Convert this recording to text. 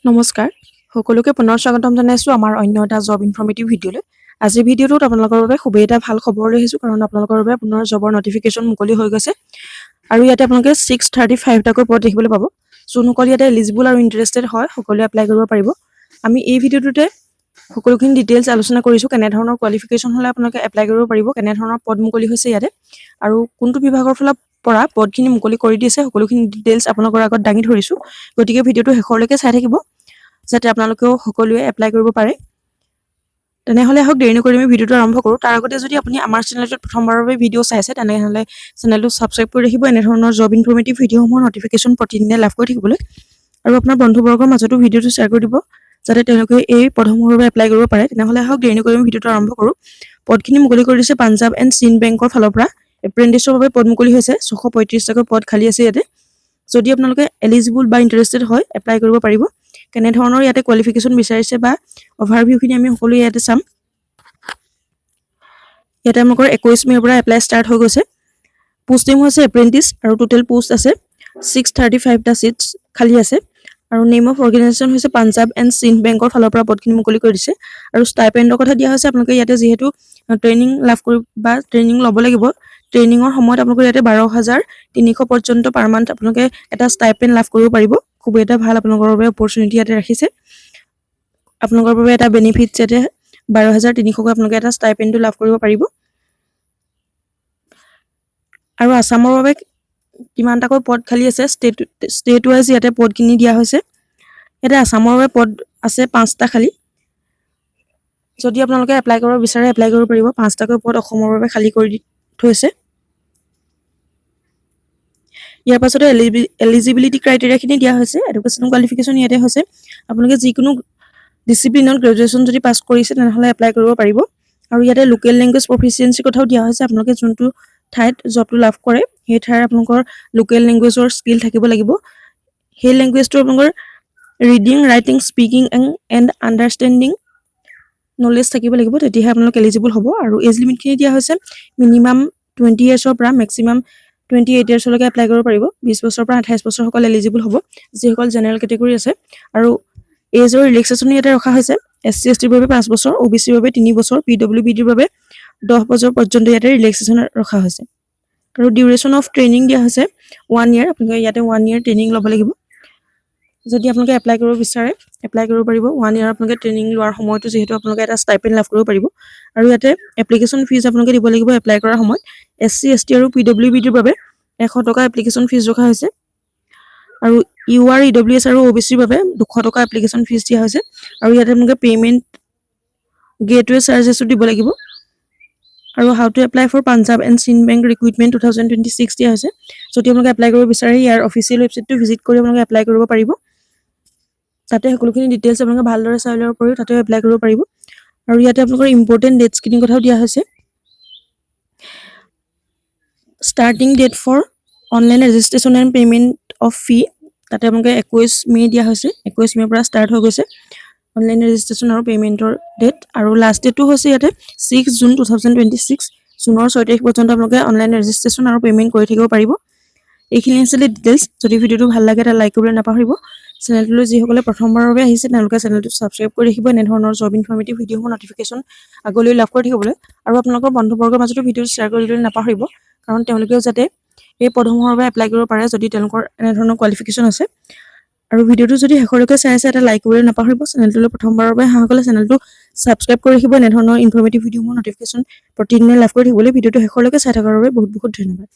নমস্কাৰ সকলোকে পুনৰ স্বাগতম জনাইছো আমাৰ অন্য এটা জব ইনফৰ্মেটিভ ভিডিঅ'লৈ। আজিৰ ভিডিঅ'টোত আপোনালোকৰ বাবে খুবেই এটা ভাল খবৰ লৈ আহিছোঁ, কাৰণ আপোনালোকৰ বাবে পুনৰ জবৰ নটিফিকেশ্যন মুকলি হৈ গৈছে আৰু ইয়াতে আপোনালোকে 635টাকৈ পদ দেখিবলৈ পাব। যোনসকল ইয়াতে এলিজিবল আৰু ইণ্টাৰেষ্টেড হয় সকলোৱে এপ্লাই কৰিব পাৰিব। আমি এই ভিডিঅ'টোতে সকলোখিনি ডিটেইলছ আলোচনা কৰিছোঁ, কেনেধৰণৰ কোৱালিফিকেশ্যন হ'লে আপোনালোকে এপ্লাই কৰিব পাৰিব, কেনেধৰণৰ পদ মুকলি হৈছে ইয়াতে আৰু কোনটো বিভাগৰ ফালৰ পৰা পদখিনি মুকলি কৰি দিছে, সকলোখিনি ডিটেইলছ আপোনালোকৰ আগত দাঙি ধৰিছোঁ। গতিকে ভিডিঅ'টো শেষলৈকে চাই থাকিব যাতে আপোনালোকেও সকলোৱে এপ্লাই কৰিব পাৰে। তেনেহ'লে আহক দেৰি নকৰি আমি ভিডিঅ'টো আৰম্ভ কৰোঁ। তাৰ আগতে যদি আপুনি আমাৰ চেনেলটোত প্ৰথমবাৰৰ বাবে ভিডিঅ' চাইছে তেনেহ'লে চেনেলটো ছাবস্ক্ৰাইব কৰি ৰাখিব এনেধৰণৰ জব ইনফৰ্মেটিভ ভিডিঅ'সমূহৰ নটিফিকেশ্যন প্ৰতিদিনে লাভ কৰি থাকিবলৈ, আৰু আপোনাৰ বন্ধুবৰ্গৰ মাজতো ভিডিঅ'টো শ্বেয়াৰ কৰি দিব যাতে তেওঁলোকে এই পদসমূহৰ বাবে এপ্লাই কৰিব পাৰে। তেনেহ'লে আহক দেৰি নকৰি আমি ভিডিঅ'টো আৰম্ভ কৰোঁ। পদখিনি মুকলি কৰি দিছে পাঞ্জাৱ এণ্ড সিন্ধ বেংকৰ ফালৰ পৰা। এপ্ৰেণ্টিছৰ বাবে পদ মুকলি হৈছে, 635টাকৈ পদ খালী আছে ইয়াতে। যদি আপোনালোকে এলিজিবল বা ইণ্টাৰেষ্টেড হয় এপ্লাই কৰিব পাৰিব। কেনেধৰণৰ ইয়াতে কোৱালিফিকেশ্যন বিচাৰিছে বা অভাৰভিউখিনি আমি সকলোৱে ইয়াতে চাম। ইয়াতে আমাকৰ 21 মে'ৰ পৰা এপ্লাই ষ্টাৰ্ট হৈ গৈছে। পোষ্টিং হৈছে এপ্ৰেণ্টিছ আৰু টোটেল পোষ্ট আছে 635টা ছিটছ খালী আছে আৰু নেম অফ অৰ্গেনাইজেশ্যন হৈছে পাঞ্জাৱ এণ্ড সিন্ধ বেংকৰ ফালৰ পৰা পদখিনি মুকলি কৰি দিছে। আৰু ষ্টাইপেণ্ডৰ কথা দিয়া হৈছে, আপোনালোকে ইয়াতে যিহেতু ট্ৰেইনিং লাভ কৰি বা ট্ৰেইনিং ল'ব লাগিব, ট্ৰেইনিঙৰ সময়ত আপোনালোকৰ ইয়াতে 12,300 পৰ্যন্ত পাৰ মান্থ আপোনালোকে এটা ষ্টাইপেণ্ড লাভ কৰিব পাৰিব। খুব এটা ভাল আপোনালোকৰ বাবে অপৰচুনিটি ইয়াতে ৰাখিছে। আপোনালোকৰ বাবে এটা বেনিফিটছ ইয়াতে 12,300কৈ আপোনালোকে এটা ষ্টাইপেণ্ডটো লাভ কৰিব পাৰিব। আৰু আছামৰ বাবে কিমানটাকৈ পদ খালী আছে ষ্টেট ৱাইজ ইয়াতে পদখিনি দিয়া হৈছে। ইয়াতে আছামৰ বাবে পদ আছে 5টা খালী। যদি আপোনালোকে এপ্লাই কৰিব বিচাৰে এপ্লাই কৰিব পাৰিব। 5টাকৈ পদ অসমৰ বাবে খালী কৰি থৈছে। ইয়াৰ পাছতে এলিজিবিলিটি ক্ৰাইটেৰিয়াখিনি দিয়া হৈছে। এডুকেশ্যন কোৱালিফিকেশ্যন ইয়াতে হৈছে আপোনালোকে যিকোনো ডিচিপ্লিনত গ্ৰেজুৱেশ্যন যদি পাছ কৰিছে তেনেহ'লে এপ্লাই কৰিব পাৰিব। আৰু ইয়াতে লোকেল লেংগুৱেজ প্ৰফিচিয়েঞ্চিৰ কথাও দিয়া হৈছে। আপোনালোকে যোনটো ঠাইত জবটো লাভ কৰে সেই ঠাইৰ আপোনালোকৰ লোকেল লেংগুৱেজৰ স্কিল থাকিব লাগিব। সেই লেংগুৱেজটো আপোনালোকৰ reading, writing, speaking and understanding knowledge থাকিব লাগিব, তেতিয়াহে আপোনালোক এলিজিবল হ'ব। আৰু এজ লিমিটখিনি দিয়া হৈছে মিনিমাম 20 ইয়াৰ্ছৰ পৰা মেক্সিমাম 28 ইয়াৰ্ছলৈকে এপ্লাই কৰিব পাৰিব। 20 বছৰৰ পৰা 28 বছৰসকল এলিজিবল হ'ব, যিসকল জেনেৰেল কেটেগৰী আছে। আৰু এজৰ ৰিলেক্সেশ্যন ইয়াতে ৰখা হৈছে SC STৰ বাবে 5 বছৰ, OBCৰ বাবে 3 বছৰ, PWBDৰ বাবে 10 বছৰ পৰ্যন্ত ইয়াতে ৰিলেক্সেশ্যন ৰখা হৈছে। আৰু ডিউৰেশ্যন অফ ট্ৰেইনিং দিয়া হৈছে 1 ইয়াৰ। আপোনালোকে ইয়াতে 1 ইয়াৰ ট্ৰেইনিং ল'ব লাগিব। যদি আপোনালোকে এপ্লাই কৰিব বিচাৰে এপ্লাই কৰিব পাৰিব। 1 ইয়াৰ আপোনালোকে ট্ৰেইনিং লোৱাৰ সময়তো যিহেতু আপোনালোকে এটা ষ্টাইপেণ্ড লাভ কৰিব পাৰিব। আৰু ইয়াতে এপ্লিকেশ্যন ফিজ আপোনালোকে দিব লাগিব এপ্লাই কৰাৰ সময়ত। SC ST আৰু PWBDৰ বাবে 100 টকা এপ্লিকেশ্যন ফিজ ৰখা হৈছে। আৰু UR EWS আৰু OBCৰ বাবে 200 টকা এপ্লিকেশ্যন ফিজ দিয়া হৈছে। আৰু ইয়াতে আপোনালোকে পে'মেণ্ট গেটৱে চাৰ্জেছো দিব লাগিব। আৰু how to apply for Punjab and Sind bank recruitment 2026 দিয়া হৈছে। যদি আপোনালোকে এপ্লাই কৰিব বিচাৰে ইয়াৰ অফিচিয়েল ৱেবছাইটটো ভিজিট কৰি আপোনালোকে এপ্লাই কৰিব পাৰিব। তাতে সকলোখিনি ডিটেইলছ আপোনালোকে ভালদৰে চাই ল'ব পাৰিব, তাতে এপ্লাই কৰিব পাৰিব। আৰু ইয়াতে আপোনালোকৰ ইম্পৰ্টেণ্ট ডেটছখিনিৰ কথাও দিয়া হৈছে। Starting date for online registration and payment of fee, তাতে আপোনালোকে 21 মে' দিয়া হৈছে। 21 মে'ৰ পৰা ষ্টাৰ্ট হৈ গৈছে অনলাইন ৰেজিষ্ট্ৰেশ্যন আৰু পে'মেণ্টৰ ডেট। আৰু লাষ্ট ডেটটো হৈছে ইয়াতে 6 জুন 2026। জুনৰ 6 তাৰিখ পৰ্যন্ত আপোনালোকে অনলাইন ৰেজিষ্ট্ৰেশ্যন আৰু পে'মেণ্ট কৰি থাকিব পাৰিব। এইখিনি আছিলে ডিটেইলছ। যদি ভিডিঅ'টো ভাল লাগে এটা লাইক কৰিবলৈ নাপাহৰিব। চেনেলটোলৈ যিসকলে প্ৰথমবাৰৰ বাবে আহিছে তেওঁলোকে চেনেলটো ছাবস্ক্ৰাইব কৰি ৰাখিব এনেধৰণৰ জব ইনফৰ্মেটিভ ভিডিঅ'সমূহ নটিফিকেশ্যন আগলৈ লাভ কৰি থাকিবলৈ। আৰু আপোনালোকৰ বন্ধুবৰ্গৰ মাজতো ভিডিঅ'টো শ্বেয়াৰ কৰি দিবলৈ নাপাহৰিব, কাৰণ তেওঁলোকেও যাতে এই পদসমূহৰ বাবে এপ্লাই কৰিব পাৰে যদি তেওঁলোকৰ এনেধৰণৰ কোৱালিফিকেশ্যন আছে। আৰু ভিডিঅ'টো যদি শেষলৈকে চাই আছে এটা লাইক কৰিবলৈ নাপাহৰিব। চেনেলটোলৈ প্ৰথমবাৰৰ বাবে অহাসকলে চেনেলটো ছাবস্ক্ৰাইব কৰি ৰাখিব এনেধৰণৰ ইনফৰ্মেটিভ ভিডিঅ'সমূহ নটিফিকেশ্যন প্ৰতিদিনে লাভ কৰি থাকিবলৈ। ভিডিঅ'টো শেষলৈকে চাই থকাৰ বাবে বহুত বহুত ধন্যবাদ।